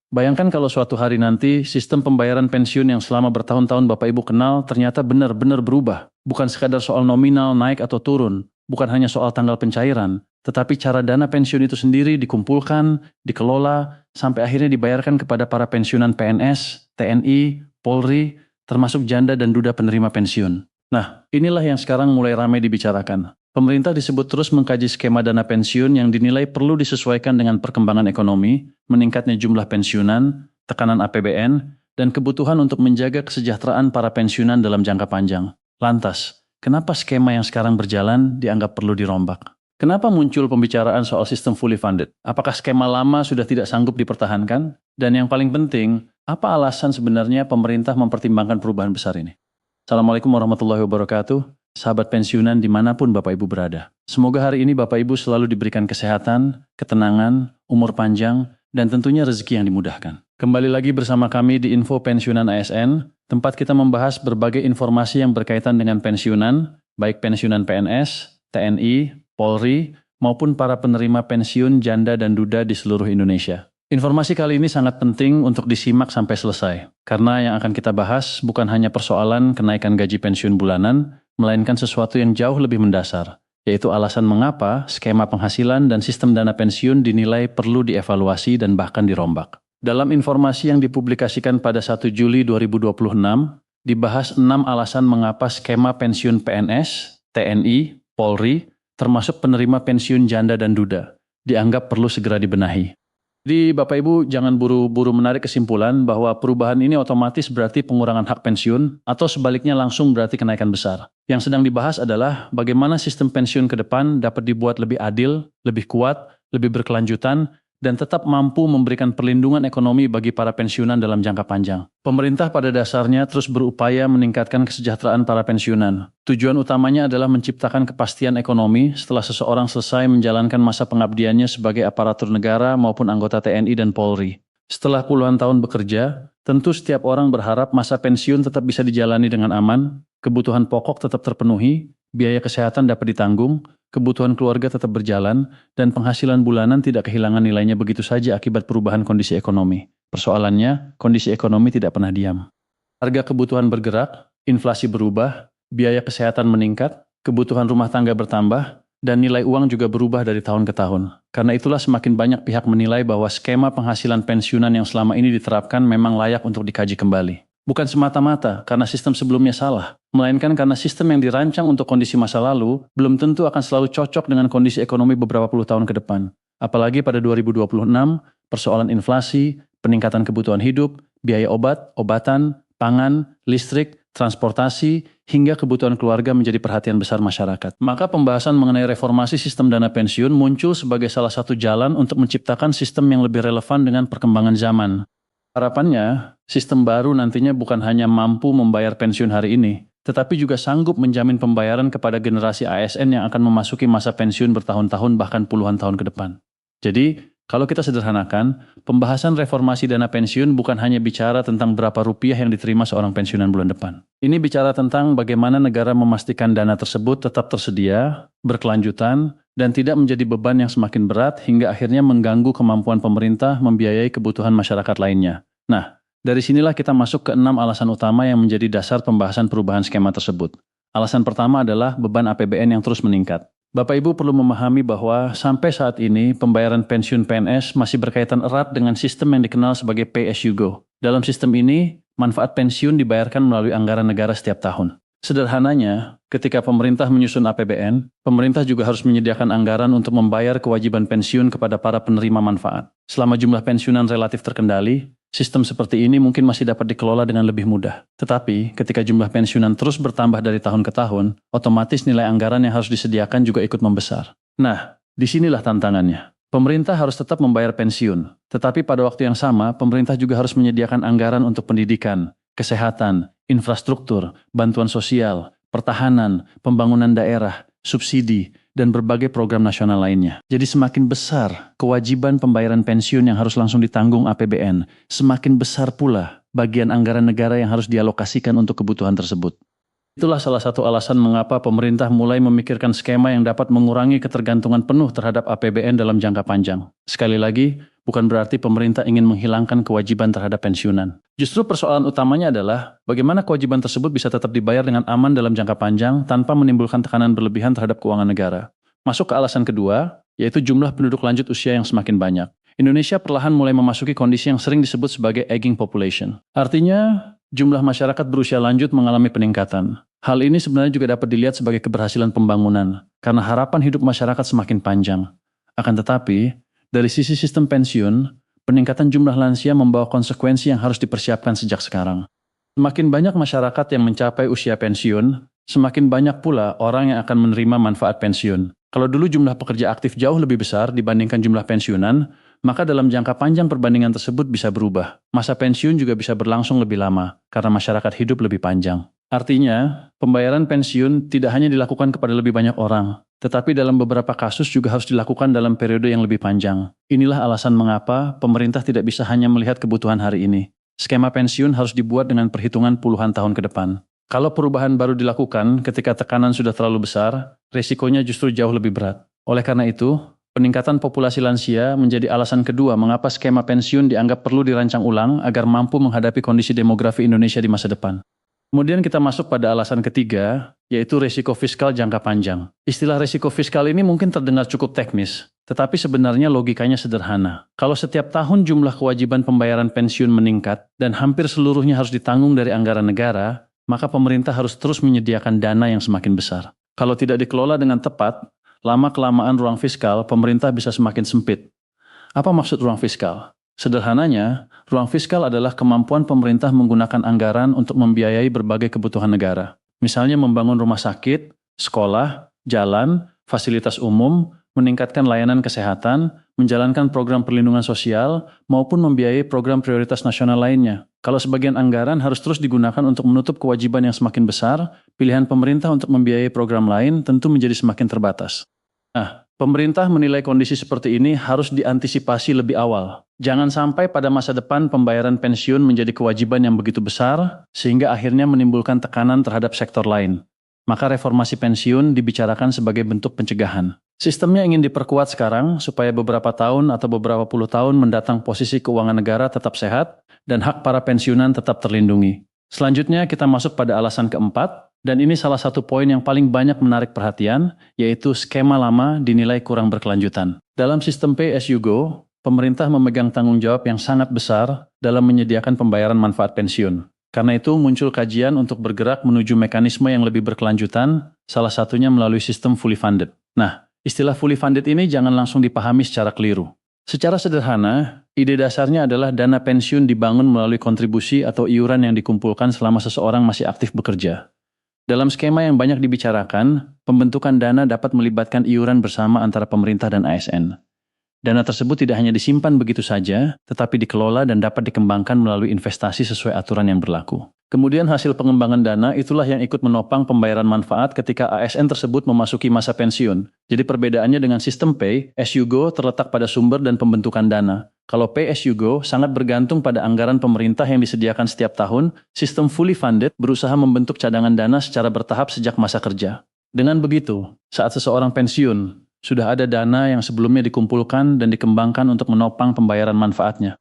Bayangkan kalau suatu hari nanti sistem pembayaran pensiun yang selama bertahun-tahun Bapak Ibu kenal ternyata benar-benar berubah. Bukan sekadar soal nominal naik atau turun, bukan hanya soal tanggal pencairan, tetapi cara dana pensiun itu sendiri dikumpulkan, dikelola, sampai akhirnya dibayarkan kepada para pensiunan PNS, TNI, Polri, termasuk janda dan duda penerima pensiun. Nah, inilah yang sekarang mulai ramai dibicarakan. Pemerintah disebut terus mengkaji skema dana pensiun yang dinilai perlu disesuaikan dengan perkembangan ekonomi, meningkatnya jumlah pensiunan, tekanan APBN, dan kebutuhan untuk menjaga kesejahteraan para pensiunan dalam jangka panjang. Lantas, kenapa skema yang sekarang berjalan dianggap perlu dirombak? Kenapa muncul pembicaraan soal sistem fully funded? Apakah skema lama sudah tidak sanggup dipertahankan? Dan yang paling penting, apa alasan sebenarnya pemerintah mempertimbangkan perubahan besar ini? Assalamualaikum warahmatullahi wabarakatuh. Sahabat pensiunan dimanapun Bapak Ibu berada. Semoga hari ini Bapak Ibu selalu diberikan kesehatan, ketenangan, umur panjang, dan tentunya rezeki yang dimudahkan. Kembali lagi bersama kami di Info Pensiunan ASN, tempat kita membahas berbagai informasi yang berkaitan dengan pensiunan, baik pensiunan PNS, TNI, Polri, maupun para penerima pensiun janda dan duda di seluruh Indonesia. Informasi kali ini sangat penting untuk disimak sampai selesai, karena yang akan kita bahas bukan hanya persoalan kenaikan gaji pensiun bulanan, melainkan sesuatu yang jauh lebih mendasar, yaitu alasan mengapa skema penghasilan dan sistem dana pensiun dinilai perlu dievaluasi dan bahkan dirombak. Dalam informasi yang dipublikasikan pada 1 Juli 2026, dibahas 6 alasan mengapa skema pensiun PNS, TNI, Polri, termasuk penerima pensiun janda dan duda, dianggap perlu segera dibenahi. Jadi Bapak Ibu jangan buru-buru menarik kesimpulan bahwa perubahan ini otomatis berarti pengurangan hak pensiun atau sebaliknya langsung berarti kenaikan besar. Yang sedang dibahas adalah bagaimana sistem pensiun ke depan dapat dibuat lebih adil, lebih kuat, lebih berkelanjutan, dan tetap mampu memberikan perlindungan ekonomi bagi para pensiunan dalam jangka panjang. Pemerintah pada dasarnya terus berupaya meningkatkan kesejahteraan para pensiunan. Tujuan utamanya adalah menciptakan kepastian ekonomi setelah seseorang selesai menjalankan masa pengabdiannya sebagai aparatur negara maupun anggota TNI dan Polri. Setelah puluhan tahun bekerja, tentu setiap orang berharap masa pensiun tetap bisa dijalani dengan aman, kebutuhan pokok tetap terpenuhi, biaya kesehatan dapat ditanggung, kebutuhan keluarga tetap berjalan, dan penghasilan bulanan tidak kehilangan nilainya begitu saja akibat perubahan kondisi ekonomi. Persoalannya, kondisi ekonomi tidak pernah diam. Harga kebutuhan bergerak, inflasi berubah, biaya kesehatan meningkat, kebutuhan rumah tangga bertambah, dan nilai uang juga berubah dari tahun ke tahun. Karena itulah semakin banyak pihak menilai bahwa skema penghasilan pensiunan yang selama ini diterapkan memang layak untuk dikaji kembali. Bukan semata-mata karena sistem sebelumnya salah, melainkan karena sistem yang dirancang untuk kondisi masa lalu belum tentu akan selalu cocok dengan kondisi ekonomi beberapa puluh tahun ke depan. Apalagi pada 2026, persoalan inflasi, peningkatan kebutuhan hidup, biaya obat, obatan, pangan, listrik, transportasi, hingga kebutuhan keluarga menjadi perhatian besar masyarakat. Maka pembahasan mengenai reformasi sistem dana pensiun muncul sebagai salah satu jalan untuk menciptakan sistem yang lebih relevan dengan perkembangan zaman. Harapannya, sistem baru nantinya bukan hanya mampu membayar pensiun hari ini, tetapi juga sanggup menjamin pembayaran kepada generasi ASN yang akan memasuki masa pensiun bertahun-tahun bahkan puluhan tahun ke depan. Jadi, kalau kita sederhanakan, pembahasan reformasi dana pensiun bukan hanya bicara tentang berapa rupiah yang diterima seorang pensiunan bulan depan. Ini bicara tentang bagaimana negara memastikan dana tersebut tetap tersedia, berkelanjutan, dan tidak menjadi beban yang semakin berat hingga akhirnya mengganggu kemampuan pemerintah membiayai kebutuhan masyarakat lainnya. Nah, dari sinilah kita masuk ke 6 alasan utama yang menjadi dasar pembahasan perubahan skema tersebut. Alasan pertama adalah beban APBN yang terus meningkat. Bapak Ibu perlu memahami bahwa sampai saat ini pembayaran pensiun PNS masih berkaitan erat dengan sistem yang dikenal sebagai pay as you go. Dalam sistem ini, manfaat pensiun dibayarkan melalui anggaran negara setiap tahun. Sederhananya, ketika pemerintah menyusun APBN, pemerintah juga harus menyediakan anggaran untuk membayar kewajiban pensiun kepada para penerima manfaat. Selama jumlah pensiunan relatif terkendali, sistem seperti ini mungkin masih dapat dikelola dengan lebih mudah. Tetapi, ketika jumlah pensiunan terus bertambah dari tahun ke tahun, otomatis nilai anggaran yang harus disediakan juga ikut membesar. Nah, disinilah tantangannya. Pemerintah harus tetap membayar pensiun, tetapi pada waktu yang sama, pemerintah juga harus menyediakan anggaran untuk pendidikan, kesehatan, infrastruktur, bantuan sosial, pertahanan, pembangunan daerah, subsidi, dan berbagai program nasional lainnya. Jadi semakin besar kewajiban pembayaran pensiun yang harus langsung ditanggung APBN, semakin besar pula bagian anggaran negara yang harus dialokasikan untuk kebutuhan tersebut. Itulah salah satu alasan mengapa pemerintah mulai memikirkan skema yang dapat mengurangi ketergantungan penuh terhadap APBN dalam jangka panjang. Sekali lagi, bukan berarti pemerintah ingin menghilangkan kewajiban terhadap pensiunan. Justru persoalan utamanya adalah bagaimana kewajiban tersebut bisa tetap dibayar dengan aman dalam jangka panjang tanpa menimbulkan tekanan berlebihan terhadap keuangan negara. Masuk ke alasan kedua, yaitu jumlah penduduk lanjut usia yang semakin banyak. Indonesia perlahan mulai memasuki kondisi yang sering disebut sebagai aging population. Artinya, jumlah masyarakat berusia lanjut mengalami peningkatan. Hal ini sebenarnya juga dapat dilihat sebagai keberhasilan pembangunan, karena harapan hidup masyarakat semakin panjang. Akan tetapi, dari sisi sistem pensiun, peningkatan jumlah lansia membawa konsekuensi yang harus dipersiapkan sejak sekarang. Semakin banyak masyarakat yang mencapai usia pensiun, semakin banyak pula orang yang akan menerima manfaat pensiun. Kalau dulu jumlah pekerja aktif jauh lebih besar dibandingkan jumlah pensiunan, maka dalam jangka panjang perbandingan tersebut bisa berubah. Masa pensiun juga bisa berlangsung lebih lama, karena masyarakat hidup lebih panjang. Artinya, pembayaran pensiun tidak hanya dilakukan kepada lebih banyak orang, tetapi dalam beberapa kasus juga harus dilakukan dalam periode yang lebih panjang. Inilah alasan mengapa pemerintah tidak bisa hanya melihat kebutuhan hari ini. Skema pensiun harus dibuat dengan perhitungan puluhan tahun ke depan. Kalau perubahan baru dilakukan ketika tekanan sudah terlalu besar, risikonya justru jauh lebih berat. Oleh karena itu, peningkatan populasi lansia menjadi alasan kedua mengapa skema pensiun dianggap perlu dirancang ulang agar mampu menghadapi kondisi demografi Indonesia di masa depan. Kemudian kita masuk pada alasan ketiga, yaitu risiko fiskal jangka panjang. Istilah risiko fiskal ini mungkin terdengar cukup teknis, tetapi sebenarnya logikanya sederhana. Kalau setiap tahun jumlah kewajiban pembayaran pensiun meningkat dan hampir seluruhnya harus ditanggung dari anggaran negara, maka pemerintah harus terus menyediakan dana yang semakin besar. Kalau tidak dikelola dengan tepat, lama-kelamaan ruang fiskal pemerintah bisa semakin sempit. Apa maksud ruang fiskal? Sederhananya, ruang fiskal adalah kemampuan pemerintah menggunakan anggaran untuk membiayai berbagai kebutuhan negara. Misalnya membangun rumah sakit, sekolah, jalan, fasilitas umum, meningkatkan layanan kesehatan, menjalankan program perlindungan sosial, maupun membiayai program prioritas nasional lainnya. Kalau sebagian anggaran harus terus digunakan untuk menutup kewajiban yang semakin besar, pilihan pemerintah untuk membiayai program lain tentu menjadi semakin terbatas. Pemerintah menilai kondisi seperti ini harus diantisipasi lebih awal. Jangan sampai pada masa depan pembayaran pensiun menjadi kewajiban yang begitu besar, sehingga akhirnya menimbulkan tekanan terhadap sektor lain. Maka reformasi pensiun dibicarakan sebagai bentuk pencegahan. Sistemnya ingin diperkuat sekarang supaya beberapa tahun atau beberapa puluh tahun mendatang posisi keuangan negara tetap sehat dan hak para pensiunan tetap terlindungi. Selanjutnya kita masuk pada alasan keempat, dan ini salah satu poin yang paling banyak menarik perhatian, yaitu skema lama dinilai kurang berkelanjutan. Dalam sistem pay as you go, pemerintah memegang tanggung jawab yang sangat besar dalam menyediakan pembayaran manfaat pensiun. Karena itu muncul kajian untuk bergerak menuju mekanisme yang lebih berkelanjutan, salah satunya melalui sistem fully funded. Nah, istilah fully funded ini jangan langsung dipahami secara keliru. Secara sederhana, ide dasarnya adalah dana pensiun dibangun melalui kontribusi atau iuran yang dikumpulkan selama seseorang masih aktif bekerja. Dalam skema yang banyak dibicarakan, pembentukan dana dapat melibatkan iuran bersama antara pemerintah dan ASN. Dana tersebut tidak hanya disimpan begitu saja, tetapi dikelola dan dapat dikembangkan melalui investasi sesuai aturan yang berlaku. Kemudian hasil pengembangan dana itulah yang ikut menopang pembayaran manfaat ketika ASN tersebut memasuki masa pensiun. Jadi perbedaannya dengan sistem pay as you go terletak pada sumber dan pembentukan dana. Kalau pay as you go sangat bergantung pada anggaran pemerintah yang disediakan setiap tahun, sistem fully funded berusaha membentuk cadangan dana secara bertahap sejak masa kerja. Dengan begitu, saat seseorang pensiun, sudah ada dana yang sebelumnya dikumpulkan dan dikembangkan untuk menopang pembayaran manfaatnya.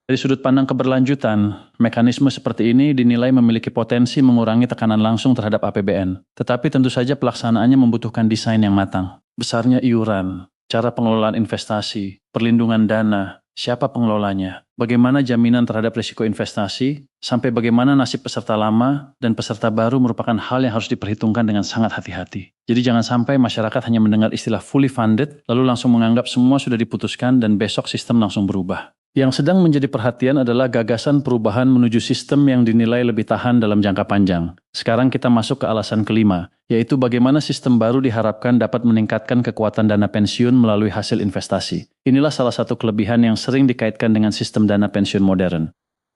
Dari sudut pandang keberlanjutan, mekanisme seperti ini dinilai memiliki potensi mengurangi tekanan langsung terhadap APBN. Tetapi tentu saja pelaksanaannya membutuhkan desain yang matang. Besarnya iuran, cara pengelolaan investasi, perlindungan dana, siapa pengelolanya, bagaimana jaminan terhadap risiko investasi, sampai bagaimana nasib peserta lama dan peserta baru merupakan hal yang harus diperhitungkan dengan sangat hati-hati. Jadi jangan sampai masyarakat hanya mendengar istilah fully funded, lalu langsung menganggap semua sudah diputuskan dan besok sistem langsung berubah. Yang sedang menjadi perhatian adalah gagasan perubahan menuju sistem yang dinilai lebih tahan dalam jangka panjang. Sekarang kita masuk ke alasan kelima, yaitu bagaimana sistem baru diharapkan dapat meningkatkan kekuatan dana pensiun melalui hasil investasi. Inilah salah satu kelebihan yang sering dikaitkan dengan sistem dana pensiun modern.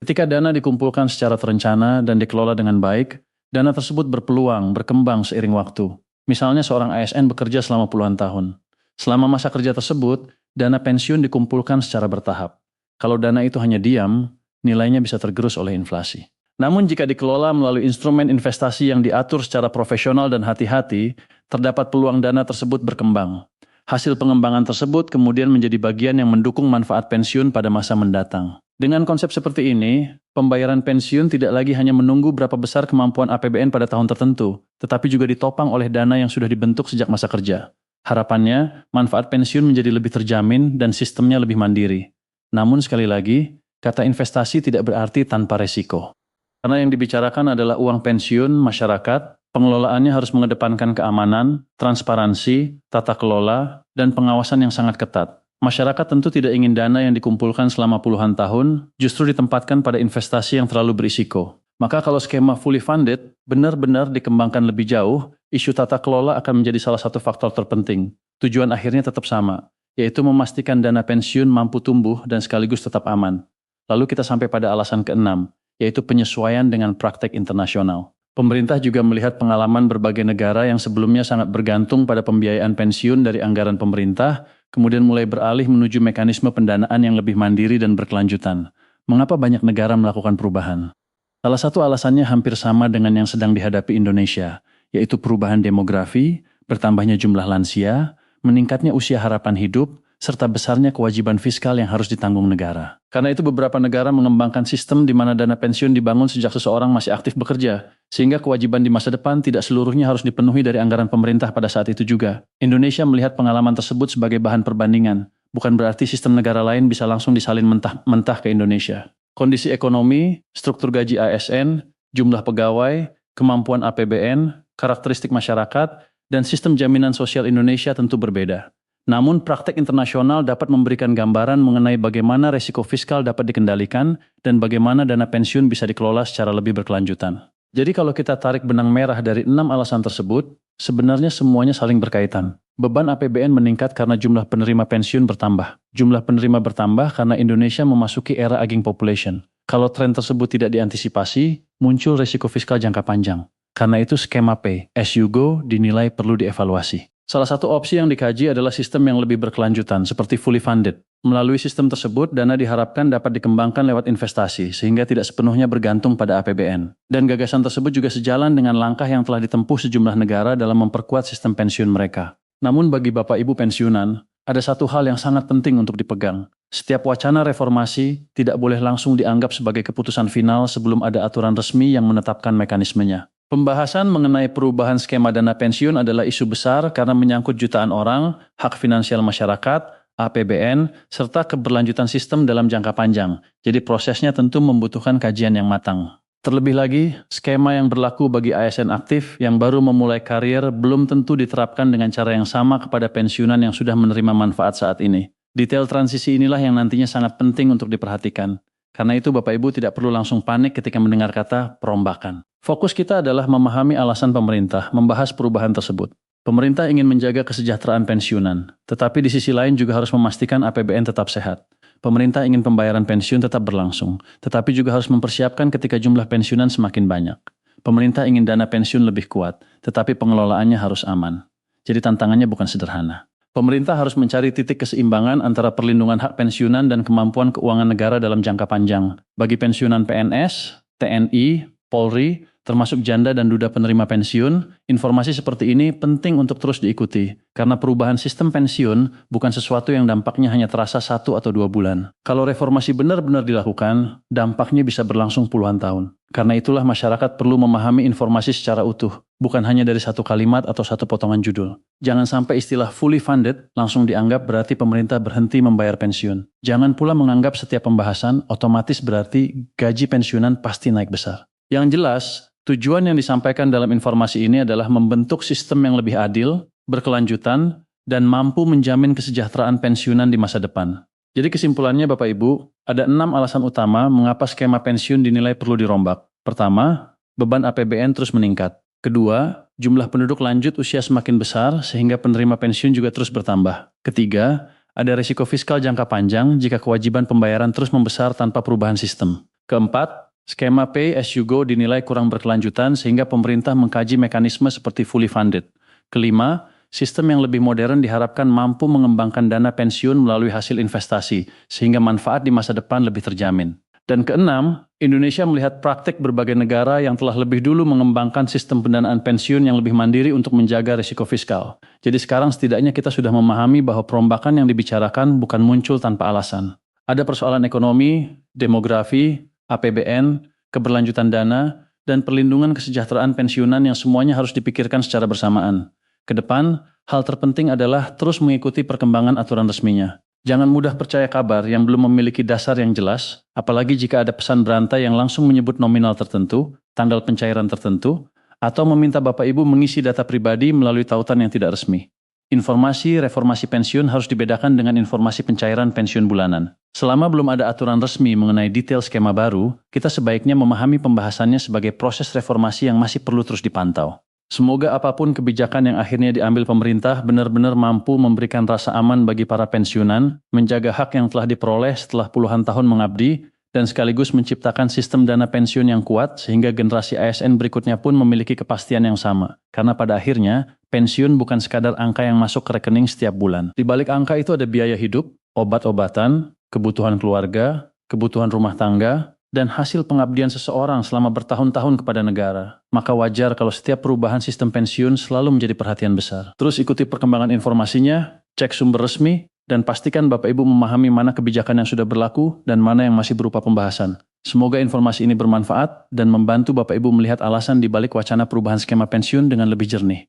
Ketika dana dikumpulkan secara terencana dan dikelola dengan baik, dana tersebut berpeluang berkembang seiring waktu. Misalnya seorang ASN bekerja selama puluhan tahun. Selama masa kerja tersebut, dana pensiun dikumpulkan secara bertahap. Kalau dana itu hanya diam, nilainya bisa tergerus oleh inflasi. Namun jika dikelola melalui instrumen investasi yang diatur secara profesional dan hati-hati, terdapat peluang dana tersebut berkembang. Hasil pengembangan tersebut kemudian menjadi bagian yang mendukung manfaat pensiun pada masa mendatang. Dengan konsep seperti ini, pembayaran pensiun tidak lagi hanya menunggu berapa besar kemampuan APBN pada tahun tertentu, tetapi juga ditopang oleh dana yang sudah dibentuk sejak masa kerja. Harapannya, manfaat pensiun menjadi lebih terjamin dan sistemnya lebih mandiri. Namun sekali lagi, kata investasi tidak berarti tanpa resiko. Karena yang dibicarakan adalah uang pensiun masyarakat, pengelolaannya harus mengedepankan keamanan, transparansi, tata kelola, dan pengawasan yang sangat ketat. Masyarakat tentu tidak ingin dana yang dikumpulkan selama puluhan tahun justru ditempatkan pada investasi yang terlalu berisiko. Maka kalau skema fully funded benar-benar dikembangkan lebih jauh, isu tata kelola akan menjadi salah satu faktor terpenting. Tujuan akhirnya tetap sama, yaitu memastikan dana pensiun mampu tumbuh dan sekaligus tetap aman. Lalu kita sampai pada alasan keenam, yaitu penyesuaian dengan praktek internasional. Pemerintah juga melihat pengalaman berbagai negara yang sebelumnya sangat bergantung pada pembiayaan pensiun dari anggaran pemerintah, kemudian mulai beralih menuju mekanisme pendanaan yang lebih mandiri dan berkelanjutan. Mengapa banyak negara melakukan perubahan? Salah satu alasannya hampir sama dengan yang sedang dihadapi Indonesia, yaitu perubahan demografi, bertambahnya jumlah lansia, meningkatnya usia harapan hidup, serta besarnya kewajiban fiskal yang harus ditanggung negara. Karena itu beberapa negara mengembangkan sistem di mana dana pensiun dibangun sejak seseorang masih aktif bekerja, sehingga kewajiban di masa depan tidak seluruhnya harus dipenuhi dari anggaran pemerintah pada saat itu juga. Indonesia melihat pengalaman tersebut sebagai bahan perbandingan, bukan berarti sistem negara lain bisa langsung disalin mentah-mentah ke Indonesia. Kondisi ekonomi, struktur gaji ASN, jumlah pegawai, kemampuan APBN, karakteristik masyarakat, dan sistem jaminan sosial Indonesia tentu berbeda. Namun praktek internasional dapat memberikan gambaran mengenai bagaimana resiko fiskal dapat dikendalikan dan bagaimana dana pensiun bisa dikelola secara lebih berkelanjutan. Jadi kalau kita tarik benang merah dari 6 alasan tersebut, sebenarnya semuanya saling berkaitan. Beban APBN meningkat karena jumlah penerima pensiun bertambah. Jumlah penerima bertambah karena Indonesia memasuki era aging population. Kalau tren tersebut tidak diantisipasi, muncul resiko fiskal jangka panjang. Karena itu skema pay as you go dinilai perlu dievaluasi. Salah satu opsi yang dikaji adalah sistem yang lebih berkelanjutan, seperti fully funded. Melalui sistem tersebut, dana diharapkan dapat dikembangkan lewat investasi, sehingga tidak sepenuhnya bergantung pada APBN. Dan gagasan tersebut juga sejalan dengan langkah yang telah ditempuh sejumlah negara dalam memperkuat sistem pensiun mereka. Namun bagi Bapak Ibu pensiunan, ada satu hal yang sangat penting untuk dipegang. Setiap wacana reformasi tidak boleh langsung dianggap sebagai keputusan final sebelum ada aturan resmi yang menetapkan mekanismenya. Pembahasan mengenai perubahan skema dana pensiun adalah isu besar karena menyangkut jutaan orang, hak finansial masyarakat, APBN, serta keberlanjutan sistem dalam jangka panjang. Jadi prosesnya tentu membutuhkan kajian yang matang. Terlebih lagi, skema yang berlaku bagi ASN aktif yang baru memulai karir belum tentu diterapkan dengan cara yang sama kepada pensiunan yang sudah menerima manfaat saat ini. Detail transisi inilah yang nantinya sangat penting untuk diperhatikan. Karena itu Bapak Ibu tidak perlu langsung panik ketika mendengar kata perombakan. Fokus kita adalah memahami alasan pemerintah membahas perubahan tersebut. Pemerintah ingin menjaga kesejahteraan pensiunan, tetapi di sisi lain juga harus memastikan APBN tetap sehat. Pemerintah ingin pembayaran pensiun tetap berlangsung, tetapi juga harus mempersiapkan ketika jumlah pensiunan semakin banyak. Pemerintah ingin dana pensiun lebih kuat, tetapi pengelolaannya harus aman. Jadi tantangannya bukan sederhana. Pemerintah harus mencari titik keseimbangan antara perlindungan hak pensiunan dan kemampuan keuangan negara dalam jangka panjang. Bagi pensiunan PNS, TNI, Polri, termasuk janda dan duda penerima pensiun, informasi seperti ini penting untuk terus diikuti, karena perubahan sistem pensiun bukan sesuatu yang dampaknya hanya terasa 1 atau 2 bulan. Kalau reformasi benar-benar dilakukan, dampaknya bisa berlangsung puluhan tahun. Karena itulah masyarakat perlu memahami informasi secara utuh, bukan hanya dari satu kalimat atau satu potongan judul. Jangan sampai istilah fully funded langsung dianggap berarti pemerintah berhenti membayar pensiun. Jangan pula menganggap setiap pembahasan otomatis berarti gaji pensiunan pasti naik besar. Yang jelas, tujuan yang disampaikan dalam informasi ini adalah membentuk sistem yang lebih adil, berkelanjutan, dan mampu menjamin kesejahteraan pensiunan di masa depan. Jadi kesimpulannya Bapak Ibu, ada 6 alasan utama mengapa skema pensiun dinilai perlu dirombak. Pertama, beban APBN terus meningkat. Kedua, jumlah penduduk lanjut usia semakin besar sehingga penerima pensiun juga terus bertambah. Ketiga, ada risiko fiskal jangka panjang jika kewajiban pembayaran terus membesar tanpa perubahan sistem. Keempat, skema pay as you go dinilai kurang berkelanjutan sehingga pemerintah mengkaji mekanisme seperti fully funded. Kelima, sistem yang lebih modern diharapkan mampu mengembangkan dana pensiun melalui hasil investasi, sehingga manfaat di masa depan lebih terjamin. Dan keenam, Indonesia melihat praktik berbagai negara yang telah lebih dulu mengembangkan sistem pendanaan pensiun yang lebih mandiri untuk menjaga risiko fiskal. Jadi sekarang setidaknya kita sudah memahami bahwa perombakan yang dibicarakan bukan muncul tanpa alasan. Ada persoalan ekonomi, demografi, APBN, keberlanjutan dana, dan perlindungan kesejahteraan pensiunan yang semuanya harus dipikirkan secara bersamaan. Kedepan, hal terpenting adalah terus mengikuti perkembangan aturan resminya. Jangan mudah percaya kabar yang belum memiliki dasar yang jelas, apalagi jika ada pesan berantai yang langsung menyebut nominal tertentu, tanggal pencairan tertentu, atau meminta Bapak Ibu mengisi data pribadi melalui tautan yang tidak resmi. Informasi reformasi pensiun harus dibedakan dengan informasi pencairan pensiun bulanan. Selama belum ada aturan resmi mengenai detail skema baru, kita sebaiknya memahami pembahasannya sebagai proses reformasi yang masih perlu terus dipantau. Semoga apapun kebijakan yang akhirnya diambil pemerintah benar-benar mampu memberikan rasa aman bagi para pensiunan, menjaga hak yang telah diperoleh setelah puluhan tahun mengabdi, dan sekaligus menciptakan sistem dana pensiun yang kuat sehingga generasi ASN berikutnya pun memiliki kepastian yang sama. Karena pada akhirnya, pensiun bukan sekadar angka yang masuk ke rekening setiap bulan. Di balik angka itu ada biaya hidup, obat-obatan, kebutuhan keluarga, kebutuhan rumah tangga, dan hasil pengabdian seseorang selama bertahun-tahun kepada negara. Maka wajar kalau setiap perubahan sistem pensiun selalu menjadi perhatian besar. Terus ikuti perkembangan informasinya, cek sumber resmi, dan pastikan Bapak Ibu memahami mana kebijakan yang sudah berlaku dan mana yang masih berupa pembahasan. Semoga informasi ini bermanfaat dan membantu Bapak Ibu melihat alasan di balik wacana perubahan skema pensiun dengan lebih jernih.